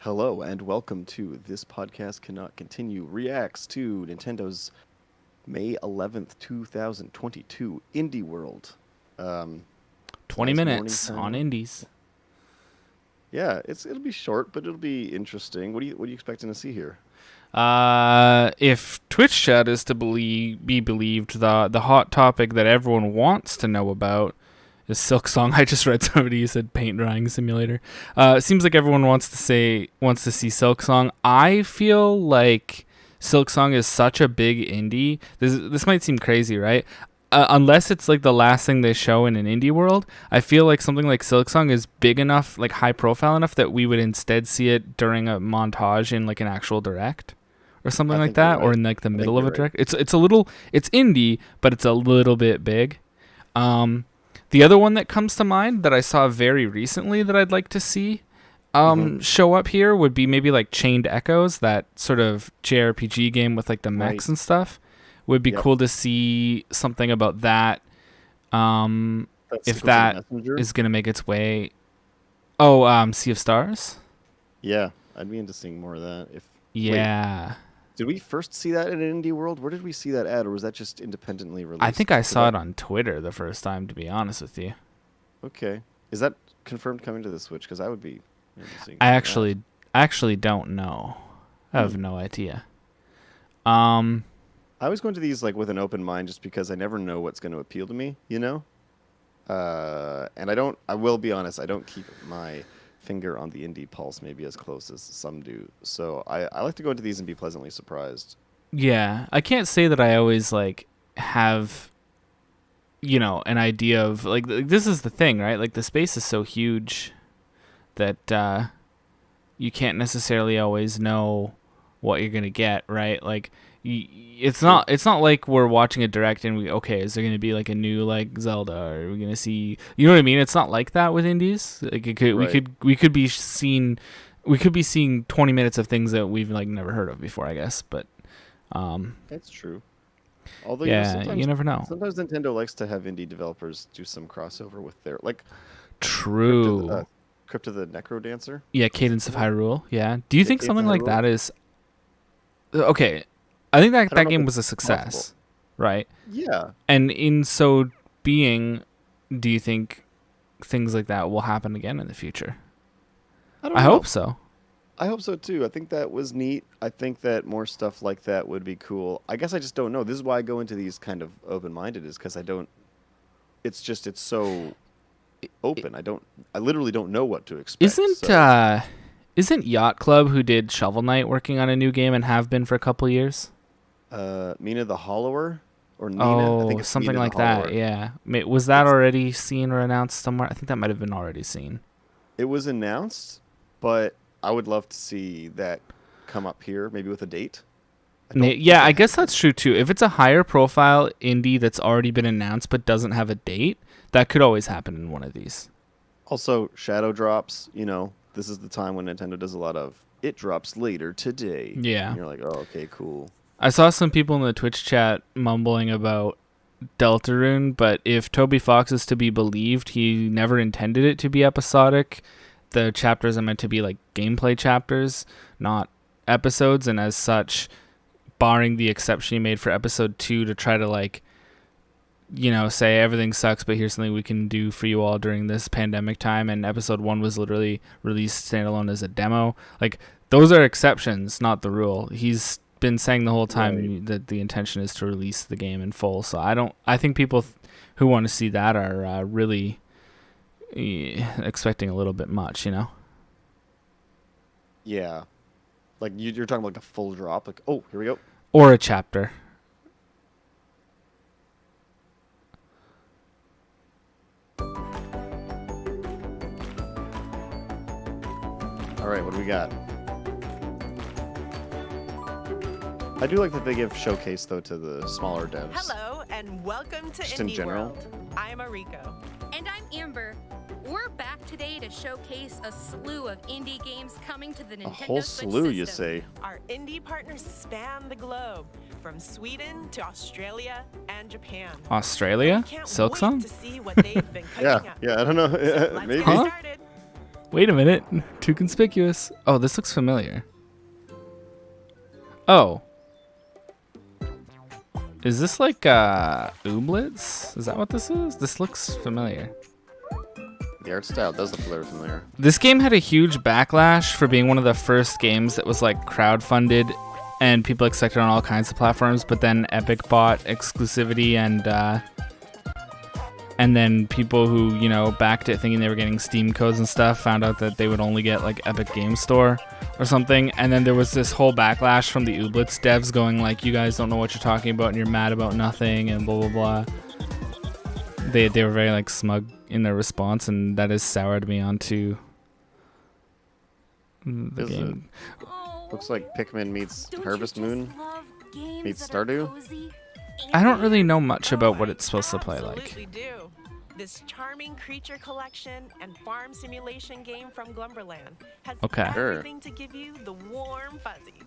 Hello and welcome to This Podcast Cannot Continue reacts to Nintendo's May 11th, 2022 Indie World. 20 nice minutes morning on time. indies. Yeah, it'll be short, but it'll be interesting. What are you expecting to see here? If Twitch chat is to be believed, the hot topic that everyone wants to know about is Silk Song. I just read somebody who said paint drying simulator. It seems like everyone wants to see Silk Song. I feel like Silk Song is such a big indie. This might seem crazy, right? Unless it's like the last thing they show in an indie world, I feel like something like Silk Song is big enough, like high profile enough, that we would instead see it during a montage in like an actual direct or something I like think you're that, or right. in like the I think middle of you're a right. direct. It's indie, but it's a little bit big. The other one that comes to mind that I saw very recently that I'd like to see show up here would be maybe like Chained Echoes, that sort of JRPG game with like the mechs Right. and stuff. Would be Yep. cool to see something about that. That's If Secrets of the that Messenger. is gonna make its way. Oh, Sea of Stars. Yeah, I'd be into seeing more of that. Wait, Yeah, did we first see that in an indie world? Where did we see that at, or was that just independently released? I think I 'Cause saw it on Twitter the first time. To be honest with you, Okay, is that confirmed coming to the Switch? Because I would be into seeing I some of actually don't know. I have Hmm. no idea. Um, I always go into these like with an open mind, just because I never know what's going to appeal to me, you know. And I don't. I will be honest. I don't keep my finger on the indie pulse maybe as close as some do. So I like to go into these and be pleasantly surprised. yeah, I can't say that I always like have, an idea of like this is the thing, right? Like the space is so huge that you can't necessarily always know what you're gonna get, right? Like it's True. not like we're watching a direct and is there gonna be like a new like Zelda, or are we gonna see, you know what I mean? It's not like that with indies. Like Right. we could be seeing 20 minutes of things that we've like never heard of before, I guess. But That's true. Although yeah, you never know. sometimes Nintendo likes to have indie developers do some crossover with their like True. Crypt of the Necro Dancer. Yeah, Cadence of Hyrule. Yeah. Do you Yeah, think Cadence something of like Hyrule. that is okay? I think that I don't know if game it's was a possible. success, right? Yeah. And in so being, do you think things like that will happen again in the future? I don't I know. hope so. I hope so too. I think that was neat. I think that more stuff like that would be cool. I guess I just don't know. This is why I go into these kind of open-minded, is because I don't. It's so open. I literally don't know what to expect. Isn't So isn't Yacht Club, who did Shovel Knight, working on a new game and have been for a couple of years? Mina the Hollower or Nina? I think Oh, it's something Mina the like that. Hollower. Yeah. Was that It's already seen or announced somewhere? I think that might have been already seen. it was announced, but I would love to see that come up here, maybe with a date. I don't think Yeah, it I guess has. that's true too. If it's a higher profile indie that's already been announced but doesn't have a date, that could always happen in one of these. Also, Shadow drops. This is the time when Nintendo does a lot of it drops later today. Yeah. And you're like, oh, okay, cool. I saw some people in the Twitch chat mumbling about Deltarune, but if Toby Fox is to be believed, he never intended it to be episodic. The chapters are meant to be like gameplay chapters, not episodes, and as such, barring the exception he made for episode 2 to try to like, say everything sucks, but here's something we can do for you all during this pandemic time, and episode 1 was literally released standalone as a demo. Like, those are exceptions, not the rule. He's been saying the whole time Right. that the intention is to release the game in full. So I think people who want to see that are really expecting a little bit much, Yeah. Like you're talking about like a full drop. Like, oh, here we go. or a chapter. All right, what do we got? I do like that they give showcase though to the smaller devs. Hello and welcome to Just in Indie general. World. I'm Ariko. And I'm Amber. We're back today to showcase a slew of indie games coming to the Nintendo A whole Switch slew, you system. say? Our indie partners span the globe, from Sweden to Australia and Japan. Australia? Can't Silk wait Song? to see what they've been cooking Yeah, up. yeah. I don't know. So let's Maybe. get Huh? started. Wait a minute. Too conspicuous. Oh, this looks familiar. Oh. Is this like Ooblets? Is that what this is? This looks familiar. The art style does look very familiar. This game had a huge backlash for being one of the first games that was like crowdfunded and people expected on all kinds of platforms, but then Epic bought exclusivity and then people who, you know, backed it thinking they were getting Steam codes and stuff found out that they would only get like Epic Game Store or something. And then there was this whole backlash from the Ooblets devs going like, you guys don't know what you're talking about and you're mad about nothing and blah, blah, blah. They were very like smug in their response, and that has soured me onto the game. Looks like Pikmin meets Harvest Moon meets Stardew. I don't really know much about what it's supposed to play like. Absolutely do. This charming creature collection and farm simulation game from Glumberland has everything to give you the warm fuzzies.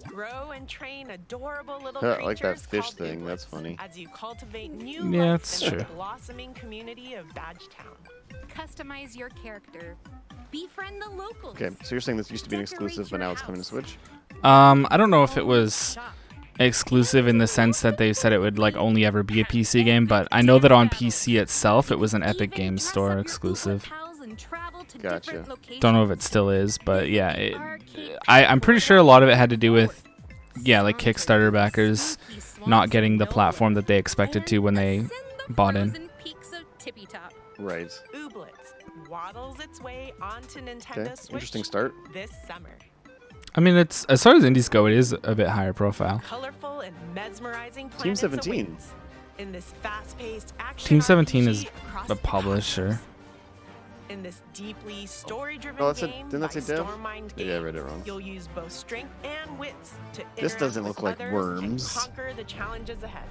Grow and train adorable little creatures. I like that fish called thing. Ooblets That's funny. As you cultivate new Yeah, life that's in true. the blossoming community of Badgetown. Customize your character. Befriend the locals. Okay, so you're saying this used to be an exclusive, but now it's coming to Switch? I don't know if it was exclusive in the sense that they said it would like only ever be a PC game, but I know that on PC itself it was an Epic Games Store exclusive. Gotcha. Don't know if it still is, but yeah, I'm pretty sure a lot of it had to do with, yeah, like Kickstarter backers not getting the platform that they expected to when they bought in. Right. Ooblets waddles its way onto Nintendo Okay, Switch interesting start. this summer. I mean, it's as far as indies go, it is a bit higher profile. Colorful and mesmerizing Team planets 17. awaits. In this fast-paced action Team 17 RPG is across a the publisher. cosmos. In this deeply story-driven Oh, that's game didn't that by say dev? Stormmind Yeah, I Games, read it wrong. you'll use both strength and wits to This interact doesn't with look like others worms. and conquer the challenges ahead.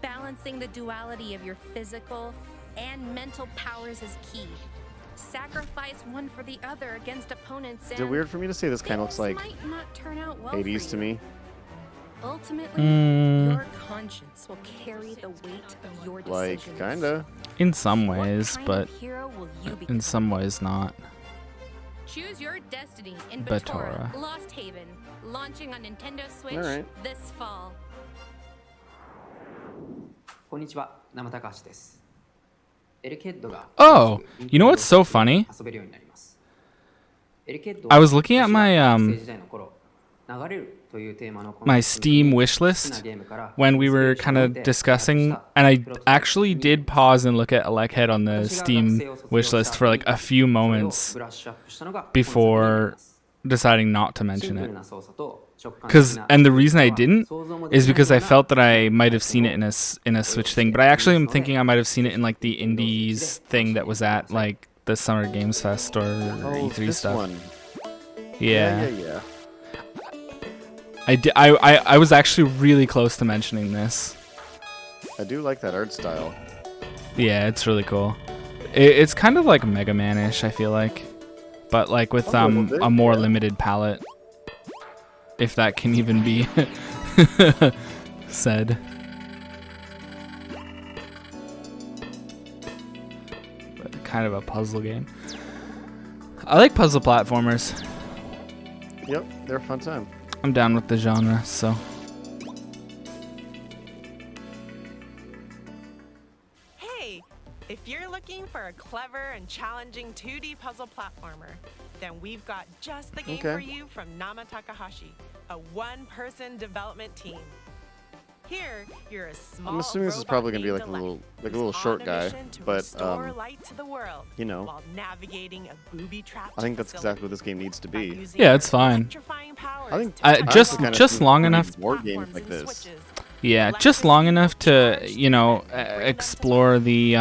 Balancing the duality of your physical and mental powers is key. Sacrifice one for the other against opponents. Is it weird for me to say this kind of looks like might not turn out well Hades for to you. me? Ultimately, your conscience will carry the weight of your Like, decisions. kinda. In some What ways, kind but of hero will you in become? some ways not. Choose your destiny in Batora. Batora Lost Haven, launching on Nintendo Switch Alright. this fall. こんにちは、生高橋です。エルケッドが Oh, you know what's so funny? 遊べるようになります。エルケッド I was looking at my 学生時代の頃、流れるというテーマのこの my Steam wish 好きな list ゲームから when we were インスピレーション kind を of 得て discussing, 開発した and I プロトタイプ actually did pause and look at Electhead on the 私が Steam 学生を卒業 wish した list for like a few それを moments ブラッシュアップしたのが before この作品になります deciding not to シン mention プ it. ルな操作と直感的 Because な and the reason I 操作 didn't は想像もでき is ない because I ような felt that I might have seen it in in a Switch thing, but I actually am thinking I might have seen it in like the Indies thing that was at like the Summer Games Fest or Oh, E3 this stuff. one. Yeah. Yeah. I was actually really close to mentioning this. I do like that art style. Yeah, it's really cool. It's kind of like Mega Man-ish, I feel like, but like with A little bit, a more yeah. limited palette, if that can even be said. But kind of a puzzle game. I like puzzle platformers. Yep, they're a fun time. I'm down with the genre, so. Hey, if you're looking for a clever and challenging 2D puzzle platformer, then we've got just the game Okay. for you from Nama Takahashi, a one-person development team. Here, you're a small I'm assuming this is robot probably gonna be named like a Delight, little who's short on a guy, mission to but restore light to the world you know, while navigating a booby-trapped I think that's facility exactly what this game needs to by be. using Yeah, her it's fine. electrifying powers I think to I power just- kinda just think long we need enough- more games platforms like and this. switches. Yeah, just long enough to, you know, explore the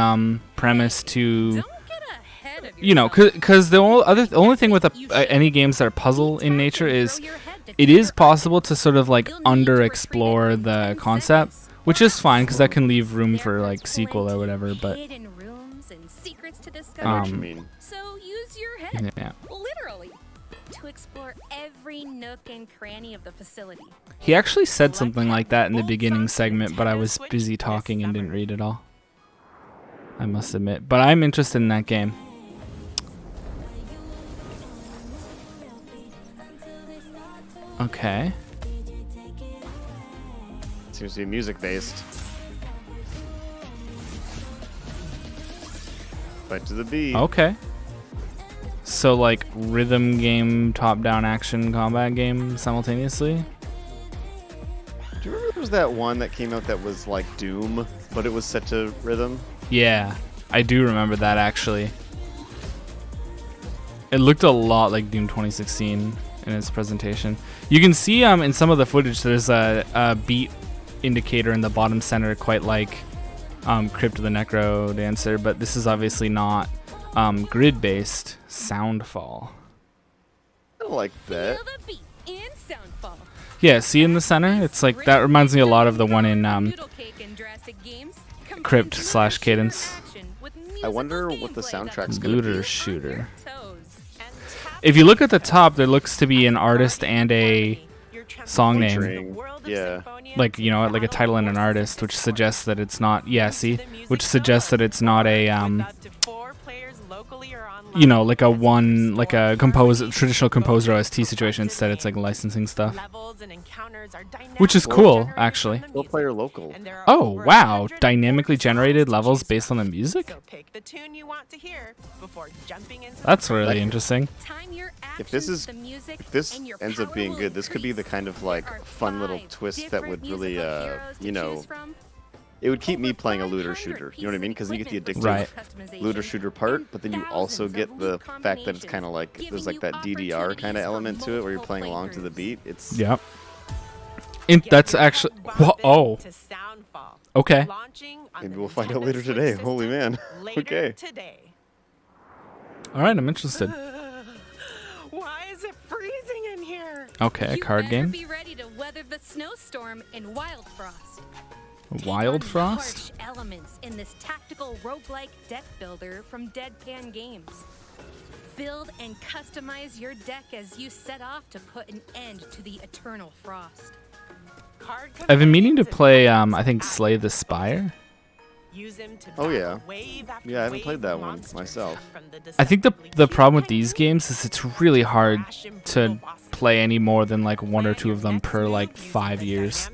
premise to, Don't get ahead of you know, yourself. because the only thing with any games that are puzzle in nature is it is possible to sort of like underexplore the concept, which is fine because that can leave room for like sequel or whatever. But Hidden rooms and secrets to I know discover. what you Um, mean. So use your head, yeah, literally, to explore every nook and cranny of the facility. he actually said something like that in the beginning segment, but I was busy talking and didn't read it all. I must admit, but I'm interested in that game. Okay. Seems to be music based. Fight to the beat. Okay. So like rhythm game, top-down action combat game simultaneously? Do you remember there was that one that came out that was like Doom, but it was set to rhythm? Yeah, I do remember that actually. It looked a lot like Doom 2016 in its presentation. You can see in some of the footage there's a beat indicator in the bottom center, quite like Crypt of the Necro Dancer, but this is obviously not grid-based. Soundfall. I like that. Feel the beat in Soundfall. Yeah, see in the center? It's like, that reminds me a lot of the one in Crypt/Cadence. I wonder what the soundtrack's gonna Looter be. Shooter. If you look at the top, there looks to be an artist and a song name. Featuring, yeah. Like, you know, like a title and an artist, which suggests that it's not, yeah, see? Which suggests that it's not a, you know, like a traditional composer OST situation. Instead, it's like licensing stuff. Which is cool, actually. Full player local. Oh, wow. Dynamically generated levels based on the music? That's really interesting. If this ends up being good, this could be the kind of like fun little twist that would really, you know, it would keep me playing a looter shooter. You know what I mean? Because you get the addictive looter shooter part, but then you also get the fact that it's kind of like there's like that DDR kind of element to it where you're playing along to the beat. It's Yep. That's actually. Oh. Okay. Maybe we'll find out later today. Holy man. Okay. All right, I'm interested. Why is it freezing in here? Okay, a card game. Be ready to weather the snowstorm in Wild Frost. Wild Take on Frost? harsh elements in this tactical roguelike deck builder from Deadpan Games. Build and customize your deck as you set off to put an end to the eternal frost. I've been meaning to play, I think, Slay the Spire. Oh yeah. Yeah, I haven't played that one myself. I think the problem with these games is it's really hard to play any more than like one or two of them per like 5 years.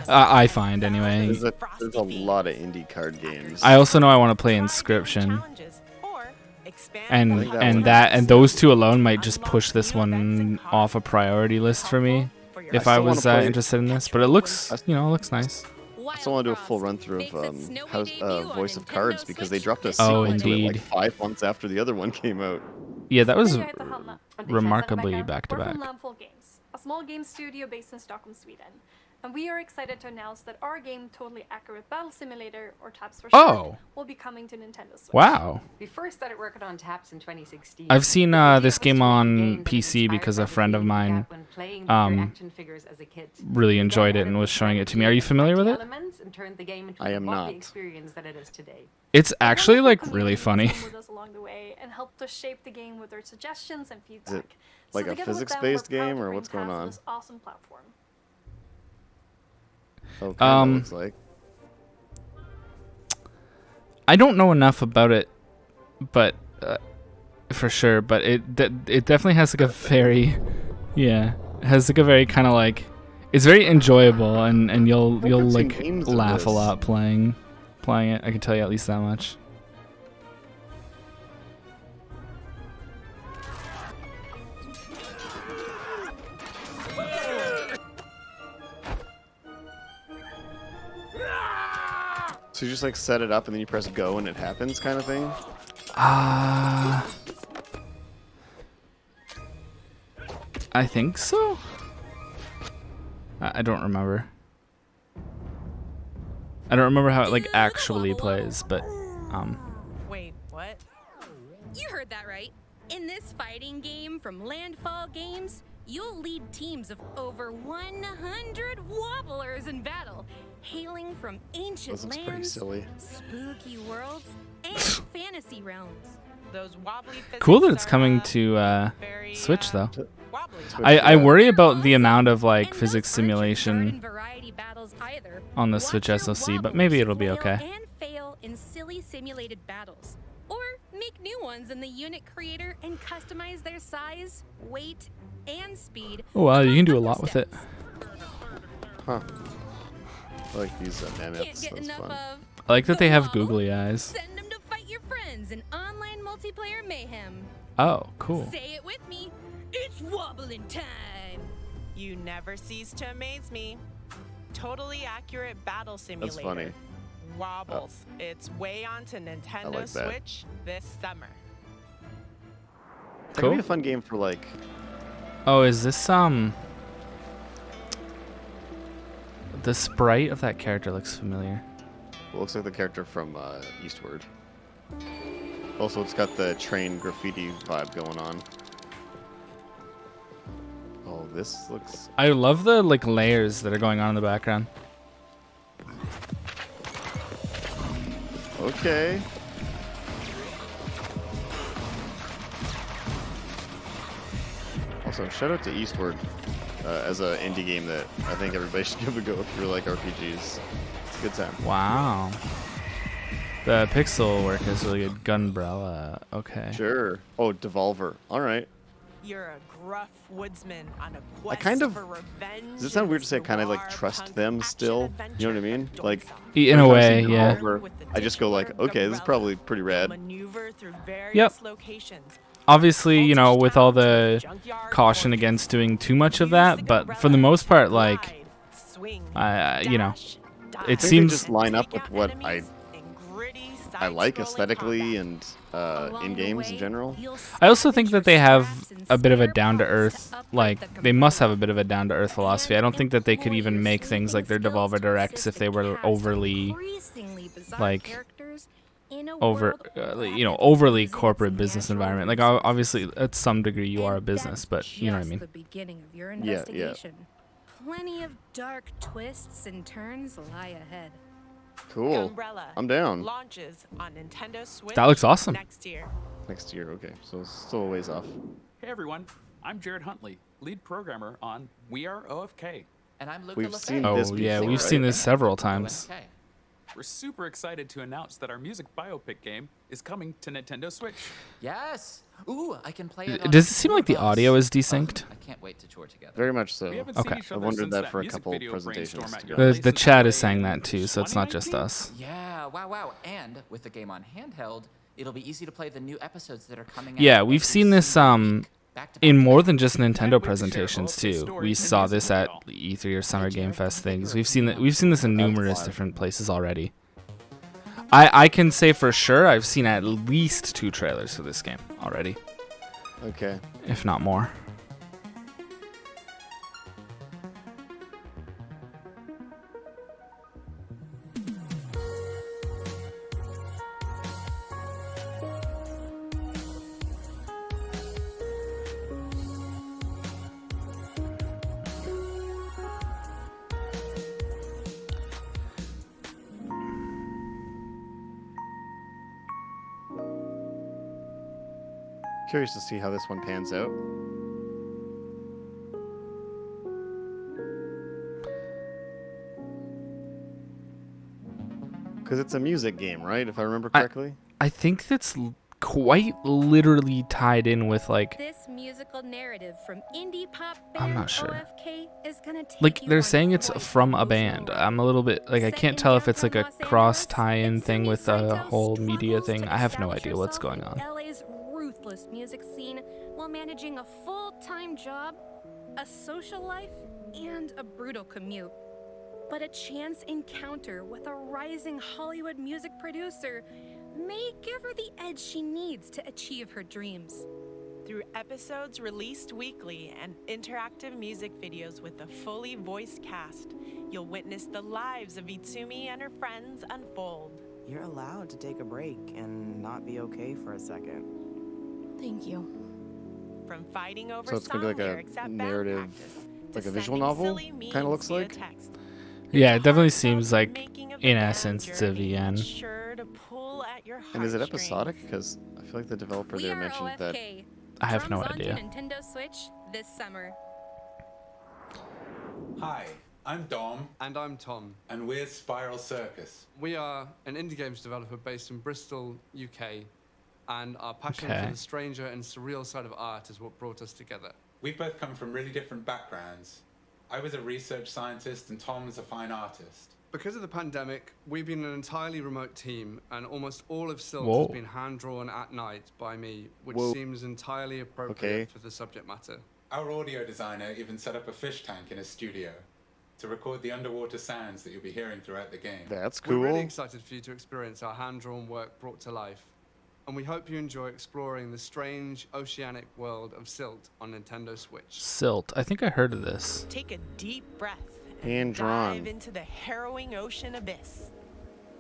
I find anyway. There's a lot of indie card games. I also know I want to play Inscription. And those two alone might just push this one off a priority list for me if I was interested in this. But it looks, you know, it looks nice. I still want to do a full run through of Voice of Cards because they dropped a sequel to it like 5 months after the other one came out. Yeah, that was remarkably back to back. We're from Landfall Games, a small game studio based in Stockholm, Sweden. And we are excited to announce that our game, Totally Accurate Battle Simulator, or TAPS for short, will be coming to Nintendo Switch. Wow. We first started working on TAPS in 2016. I've seen this game on PC because a friend of mine really enjoyed it and was showing it to me. Are you familiar with it? I am not. It's actually like really funny. And helped us shape the game with their suggestions and feedback. Is it like a physics-based game or what's going on? Awesome platform. Okay, looks like. I don't know enough about it, but for sure. But it definitely has like a very, it has like a very kind of like, it's very enjoyable and you'll like laugh a lot playing it. I can tell you at least that much. So you just like set it up and then you press go and it happens kind of thing? I think so. I don't remember. I don't remember how it like actually plays, but Wait, what? You heard that right. In this fighting game from Landfall Games, you'll lead teams of over 100 wobblers in battle, hailing from ancient This looks pretty lands, silly. spooky worlds, and fantasy realms. Those wobbly cool that physics it's are, coming to very, Switch though. wobbly. I worry about the amount of like And physics those archers aren't in simulation variety battles either. on the Watch Switch your SoC, but wobblers maybe it'll be flail okay. And fail in silly simulated battles. or make new ones in the unit creator and customize their size, weight, and speed. Oh wow, you can do a among lot other with it. steps. Huh. I like these Can't mammoths. get That's enough fun. of. I like that the they have wobble. googly eyes. Send them to fight your friends in online multiplayer mayhem. Oh, cool. Say it with me. It's wobbling time. You never cease to amaze me. Totally accurate battle simulator. That's funny. Wobbles. It's way onto Nintendo like that. Switch this summer. That could be Cool. a fun game for like. Oh, is this the sprite of that character looks familiar. It looks like the character from Eastward. Also, it's got the train graffiti vibe going on. Oh, this looks. I love the like layers that are going on in the background. Okay. Also, shout out to Eastward as an indie game that I think everybody should give a go if you like RPGs. It's a good time. Wow. The pixel work is really good. Gunbrella. Okay. Sure. Oh, Devolver. All right. You're a gruff woodsman on a quest kind of- for revenge. Does it sound in weird to this say I kind of like noir trust punk them action still? You know what I mean? adventure Like, at In a every time way, see yeah. Devolver, With the I just go like, titular okay, this is umbrella, probably pretty you'll rad. maneuver through various Yep. locations. Obviously, you know, with all the Junkyard caution quarters. against doing too much of Use that, the but for the umbrella, most part, like, glide, swing, you know, dash, dive, it I think they seems- just line up take with out what enemies in gritty I like side-scrolling aesthetically combat. and Along in the games in way, general. you'll I also salvage think your that they have scraps and a bit of a spare down to parts earth, upgrade like the they must have a computer. bit of a down to earth philosophy. I don't think that they could even make things like their Devolver Directs if they were overly like, over, you know, overly corporate business environment. Like obviously, at some degree, you are a business, but you know what I mean. The beginning of your Yeah, yeah. investigation. Plenty of dark twists and turns lie ahead. Cool. Umbrella I'm down. launches on Nintendo Switch That looks awesome. next year. Next year, okay. So it's still a ways off. Hey everyone, I'm Jared Huntley, lead programmer on We Are OFK. And I'm Luca We've Lefebvre. seen Oh this yeah, before, we've right? seen this several times. OFK. We're super excited to announce that our music biopic game is coming to Nintendo Switch. Yes. Ooh, I can play it. on Does it seem like the Clubhouse. audio is desynced? I can't wait to tour together. Very much so. We haven't Okay. seen each I other wondered since that for a music couple video presentations brainstorm at to your go. The place the in chat is LA saying in that too, so it's not just 2019. us. Yeah. Wow. And with the game on handheld, it'll be easy to play the new episodes that are coming out. Yeah, we've every seen this single week, back to back in to more back. than just Nintendo wait to share presentations OFK too. stories We and saw music this with at y'all. E3 or Summer Game Jared, Fest I'm thinking things. of We've seen moving in That's numerous wild. different places already. I can say for sure I've seen at least 2 trailers for this game already, Okay. if not more. Curious to see how this one pans out. Because it's a music game, right? If I remember correctly. I think that's quite literally tied in with like This musical narrative from indie pop I'm band not sure. OFK is gonna take like you they're on saying it's quite from the a emotional band. ride. I'm a little bit like I Set can't in tell if it's like a downtown Los cross Angeles, tie-in thing Itsumi with a Saito whole media struggles thing. to I have no establish idea what's herself going in on. LA's ruthless music scene while managing a full-time job, a social life, and a brutal commute. But a chance encounter with a rising Hollywood music producer may give her the edge she needs to achieve her dreams. Through episodes released weekly and interactive music videos with a fully voiced cast, you'll witness the lives of Itsumi and her friends unfold. You're allowed to take a break and not be okay for a second. Thank you. From fighting over So it's gonna be song like a lyrics at band narrative, practice, to like a visual sending novel, silly kinda memes looks via like? text. Yeah, It's it definitely heartfelt seems like making of the in band essence it's a journey, VN. sure to pull at your And is it heartstrings. episodic? Because I feel like the developer We there are mentioned that. OFK. I have no Comes onto idea. Nintendo Switch this summer. Hi, I'm Dom, And I'm Tom. and we're Spiral Circus. We are an indie games developer based in Bristol, UK. and our passion for the stranger and surreal side of art is what brought us together. We've both come from really different backgrounds. I was a research scientist and Tom was a fine artist. Because of the pandemic, we've been an entirely remote team, and almost all of Silt has been hand-drawn at night by me, which seems entirely appropriate for the subject matter. Our audio designer even set up a fish tank in his studio to record the underwater sounds that you'll be hearing throughout the game. That's cool. We're really excited for you to experience our hand-drawn work brought to life, and we hope you enjoy exploring the strange oceanic world of Silt on Nintendo Switch. Silt. I think I heard of this. Take a deep breath. Hand-drawn. Dive into the harrowing ocean abyss.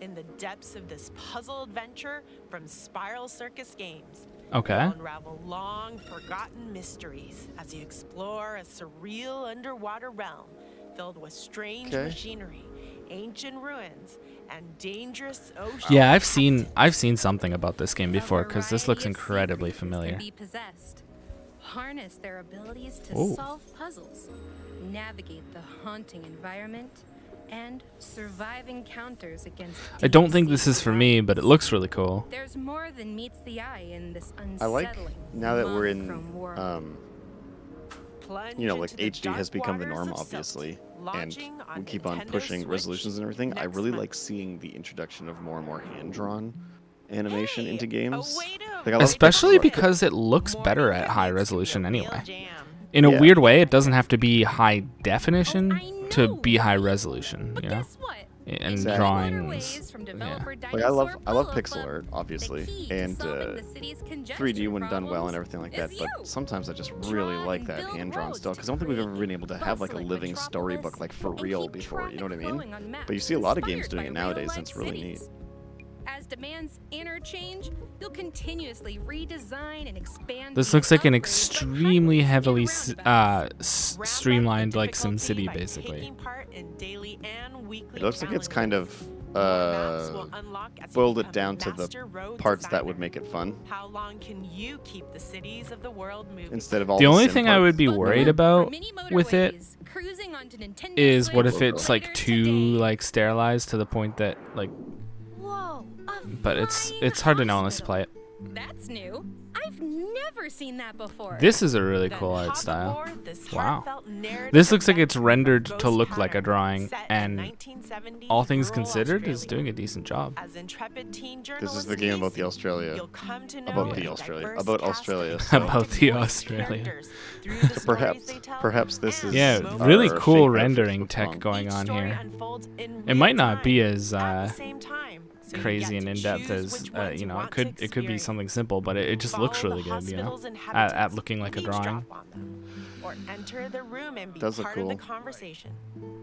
In the depths of this puzzle adventure from Spiral Circus Games. Okay. You'll unravel long forgotten mysteries as you explore a surreal underwater realm filled with strange machinery, ancient ruins, and dangerous ocean. Yeah, I've seen something about this game before because this looks incredibly familiar. Be possessed. Harness their abilities to solve puzzles, navigate the haunting environment, and survive encounters against. I don't think this is for me, but it looks really cool. There's more than meets the eye in this unsettling. I like now that we're in, you know, like HD has become the norm, obviously, and we keep on pushing resolutions and everything. I really like seeing the introduction of more and more hand-drawn animation into games. Like, especially because it looks better at high resolution anyway. In a weird way, it doesn't have to be high definition to be high resolution, you know? And drawings. Yeah. Like I love pixel art, obviously, and 3D when done well and everything like that. But sometimes I just really like that hand-drawn stuff because I don't think we've ever been able to have like a living storybook like for real before. You know what I mean? But you see a lot of games doing it nowadays, and it's really neat. As demands interchange, you'll continuously redesign and expand. This looks like an extremely heavily streamlined like SimCity, basically. It looks like it's kind of boiled it down to the parts that would make it fun. How long can you keep the cities of the world moving? Instead of all the only thing I would be worried about with it is what if it's like too like sterilized to the point that like. But it's hard to know unless you play it. That's new. I've never seen that before. This is a really cool art style. Wow. This looks like it's rendered to look like a drawing, and all things considered, is doing a decent job. This is the game about the Australia. About the Australia. About Australia. About the Australia. Perhaps this is really cool rendering tech going on here. It might not be as crazy and in-depth as you know, it could be something simple, but it just looks really good, you know, at looking like a drawing. Or enter the room and be Does look part of cool. the conversation.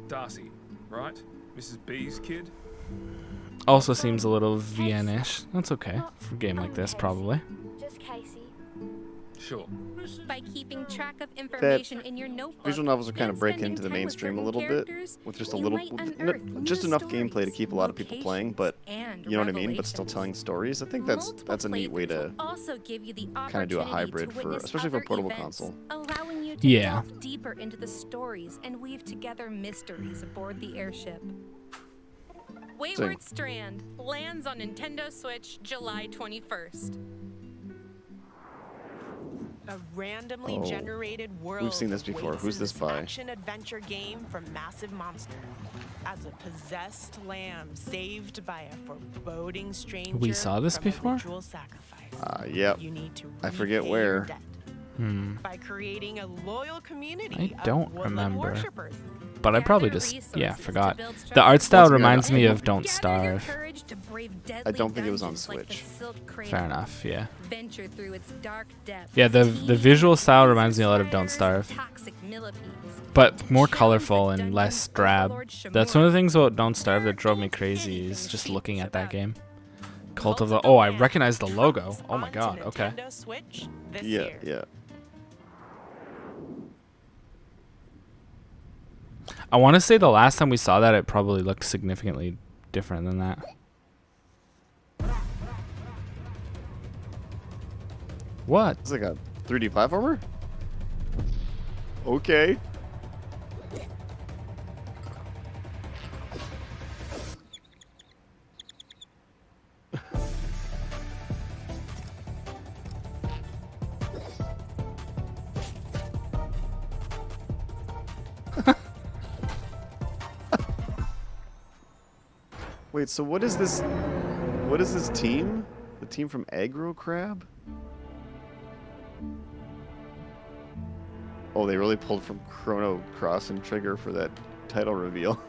Darcy, right? Mrs. B's kid? Also seems a little VN-ish. That's okay for a game like this, probably. Just Casey. Sure. By keeping track of information in your notebook, visual novels are kind of breaking into the mainstream a little bit with just a little, just enough gameplay to keep a lot of people playing, but you know what I mean. But still telling stories. I think that's a neat way to kind of do a hybrid for, especially for a portable console. Allowing you to delve deeper into the stories and weave together mysteries aboard the airship. Wayward Strand lands on Nintendo Switch July 21st. A randomly generated world. We've seen this before. Who's this by? Action adventure game from Massive Monster. As a possessed lamb saved by a foreboding stranger. We saw this before? Yep. I forget where. By creating a loyal community I don't of remember. worshipers. But I probably just, forgot. The art style reminds me of Don't Starve. I don't think it was on Switch. Fair enough, yeah. Venture through its dark depths. Yeah, the visual style reminds me a lot of Don't Starve. But more colorful and less drab. That's one of the things about Don't Starve that drove me crazy, is just looking at that game. Cult of the... Oh, I recognize the logo. Oh my god, okay. Yeah. I want to say the last time we saw that, it probably looked significantly different than that. What? It's like a 3D platformer? Okay. Wait, so what is this? What is this team? The team from Aggro Crab? Oh, they really pulled from Chrono Cross and Trigger for that title reveal.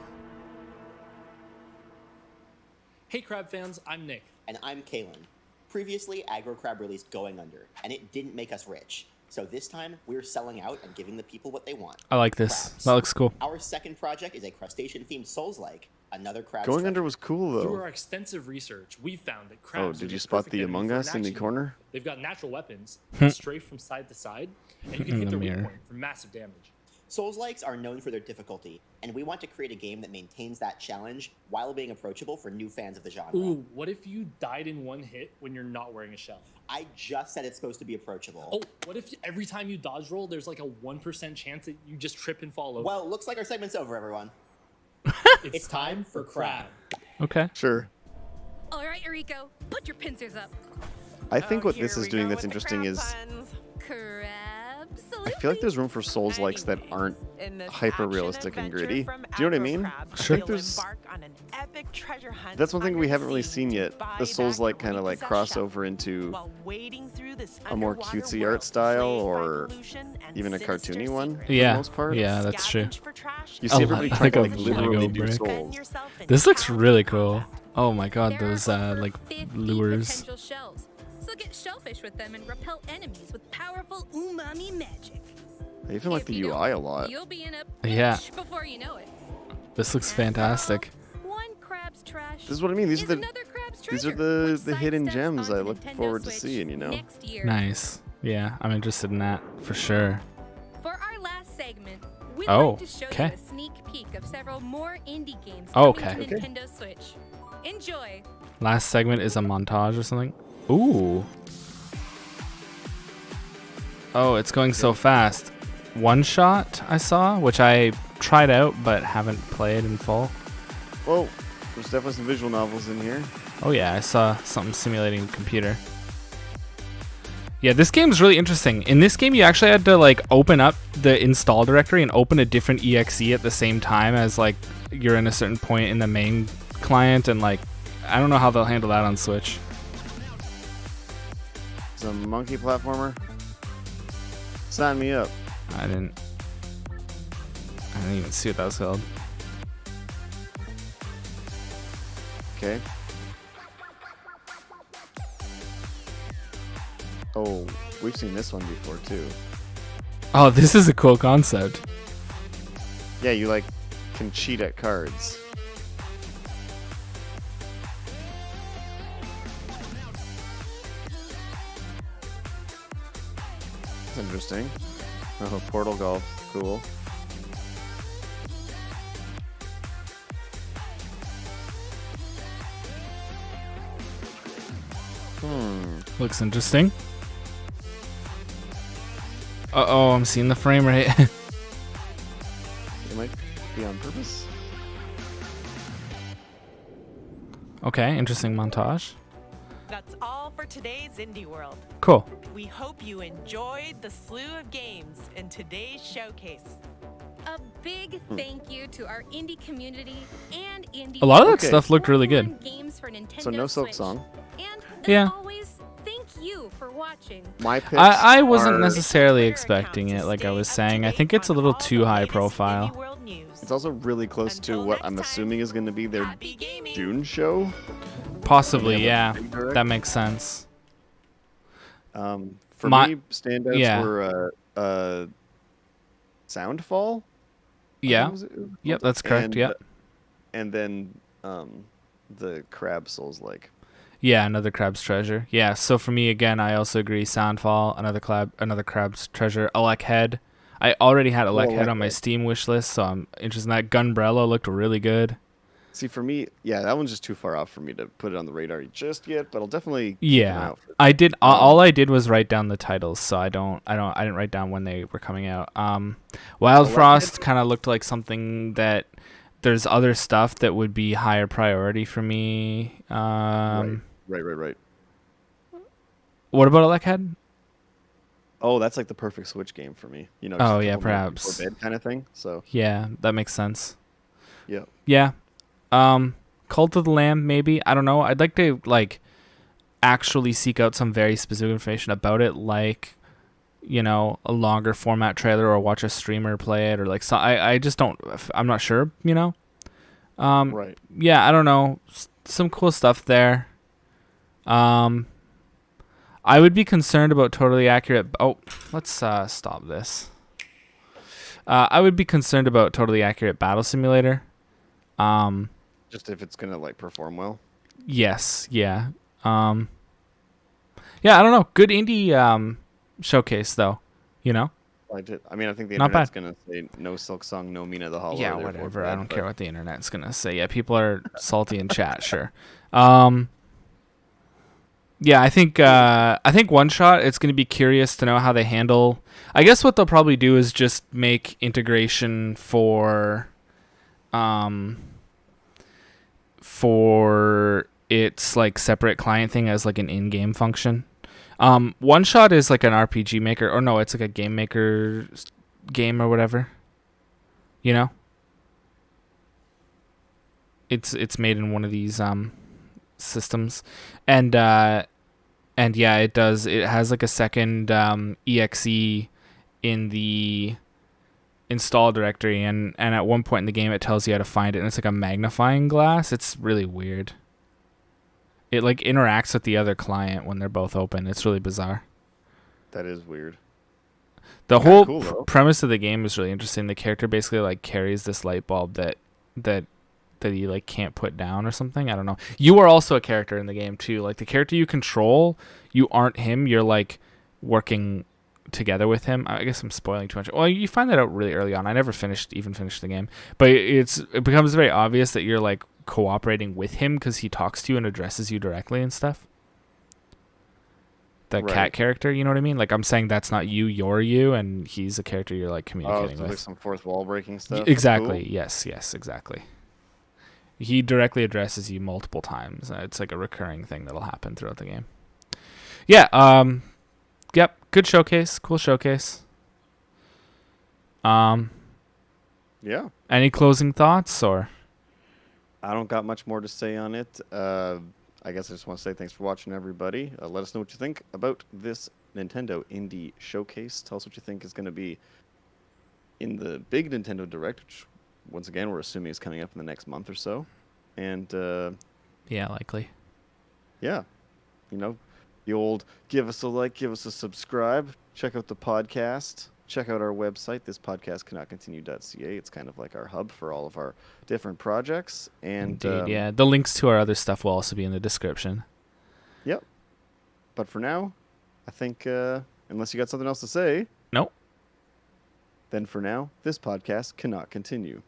Hey Crab fans, I'm Nick. And I'm Colin. Previously, Aggro Crab released Going Under, and it didn't make us rich. So this time, we're selling out and giving the people what they want. I like this. Crabs. That looks cool. Our second project is a crustacean-themed Souls-like. Another crab. Going Under was cool, though. Through our extensive research, we found that crabs. Oh, did you spot the Among Us in the corner? They've got natural weapons, that strafe from side to side, and you can hit their weak point for massive damage. Souls-likes are known for their difficulty, and we want to create a game that maintains that challenge while being approachable for new fans of the genre. Ooh, what if you died in one hit when you're not wearing a shell? I just said it's supposed to be approachable. Oh, what if every time you dodge roll, there's like a 1% chance that you just trip and fall over? Well, looks like our segment's over, everyone. It's time for Crab. Okay. Sure. All right, Rico, put your pincers up. I think what this is doing that's interesting is I feel like there's room for Souls likes that aren't hyper realistic and gritty. Do you know what I mean? Sure. I think there's that's one thing we haven't really seen yet. The Souls like kind of like crossover into a more cutesy art style or even a cartoony one. For the most part. Yeah, that's true. You see everybody trying to like literally do brick. Souls. This looks really cool. Oh my god, those like lures. Potential shells. So get shellfish with them and repel enemies with powerful umami magic. I even like the UI a lot. You'll be in a Yeah. before you know it. This looks fantastic. One crab's trash. This is what I mean. These are the hidden gems I look forward to seeing, you know. Nice. Yeah, I'm interested in that for sure. For our last segment, we'd Oh, like to show okay. you a sneak peek of several more indie games Oh, coming okay. to Nintendo Switch. Enjoy. Last segment is a montage or something. Ooh. Oh, it's going so fast. One Shot I saw, which I tried out but haven't played in full. Whoa, there's definitely some visual novels in here. Oh yeah, I saw something simulating a computer. Yeah, this game's really interesting. In this game, you actually had to like open up the install directory and open a different exe at the same time as like you're in a certain point in the main client, and like I don't know how they'll handle that on Switch. It's a monkey platformer. Sign me up. I didn't even see what that was called. Okay. Oh, we've seen this one before too. Oh, this is a cool concept. Yeah, you like can cheat at cards. That's interesting. Oh, Portal Golf, cool. Looks interesting. Uh-oh, I'm seeing the frame rate. It might be on purpose. Okay, interesting montage. That's all for today's Indie World. Cool. We hope you enjoyed the slew of games in today's showcase. A big thank you to our indie community and indie. A lot of that stuff looked really good. Games for Nintendo So no Silk Switch. Song. And Yeah. as always, thank you for watching. My picks I wasn't are- necessarily expecting it, like I was saying. I think it's a little too high profile. It's also really close to what I'm assuming is going to be their June show. Possibly, They yeah. have a big direct. That makes sense. For My- me, standouts yeah. were Soundfall. Yeah. Was it Yep, called? that's correct. And, Yep. And then the Crab Souls like. Yeah, another Crab's Treasure. Yeah, so for me again, I also agree. Soundfall, another Crab's Treasure. Alec Head. I already had Alec Head on my Steam wish list, so I'm interested in that. Gunbrella looked really good. See, for me, yeah, that one's just too far off for me to put it on the radar just yet. But I'll definitely keep an eye Yeah, out for it. I did. All I did was write down the titles, so I didn't write down when they were coming out. Wild Frost kind of looked like something that there's other stuff that would be higher priority for me. Right. What about Alec Head? Oh, that's like the perfect Switch game for me. You know. Oh, just a yeah, couple minutes perhaps. before bed kind of thing. So. Yeah, that makes sense. Yeah. Yeah. Cult of the Lamb, maybe. I don't know. I'd like to like actually seek out some very specific information about it, like, you know, a longer format trailer or watch a streamer play it, or like, so I just don't, I'm not sure, you know. Right. Yeah, I don't know. Some cool stuff there. I would be concerned about totally accurate. Oh, let's stop this. I would be concerned about totally accurate battle simulator. Just if it's gonna like perform well. Yes. Yeah. Yeah. I don't know. Good indie showcase though. You know. I mean, I think the Not internet's bad. gonna say no Silk Song, no Mina the Hollow. Yeah, therefore whatever. bad, I don't but- care what the internet's gonna say. Yeah, people are salty in chat. Sure. Yeah, I think One Shot. It's gonna be curious to know how they handle. I guess what they'll probably do is just make integration for its like separate client thing as like an in-game function. One Shot is like an RPG maker, or no, it's like a game maker game or whatever. You know, it's made in one of these systems, and yeah, it does. It has like a second exe in the install directory, and at one point in the game, it tells you how to find it, and it's like a magnifying glass. It's really weird. It like interacts with the other client when they're both open. It's really bizarre. That is weird. The Kinda whole cool, though. premise of the game is really interesting. The character basically like carries this light bulb that he like can't put down or something. I don't know. You are also a character in the game too. Like the character you control, you aren't him. You're like working together with him. I guess I'm spoiling too much. Well, you find that out really early on. I never finished the game, but it becomes very obvious that you're like cooperating with him because he talks to you and addresses you directly and stuff. The cat character, you know what I mean? Like I'm saying that's not you, you're you, and he's a character you're like communicating so with. like some fourth wall breaking stuff. Exactly. Cool. Yes, exactly. He directly addresses you multiple times. It's like a recurring thing that'll happen throughout the game. Yeah, yep, good showcase, cool showcase. Yeah. Any closing thoughts or? I don't got much more to say on it. I guess I just want to say thanks for watching, everybody. Let us know what you think about this Nintendo Indie Showcase. Tell us what you think is going to be in the big Nintendo Direct, which, once again, we're assuming is coming up in the next month or so. And, yeah, likely. Yeah. You know, the old give us a like, give us a subscribe, check out the podcast. Check out our website, thispodcastcannotcontinue.ca. It's kind of like our hub for all of our different projects. And indeed, yeah. The links to our other stuff will also be in the description. Yep. But for now, I think, unless you got something else to say. Nope. Then for now, this podcast cannot continue.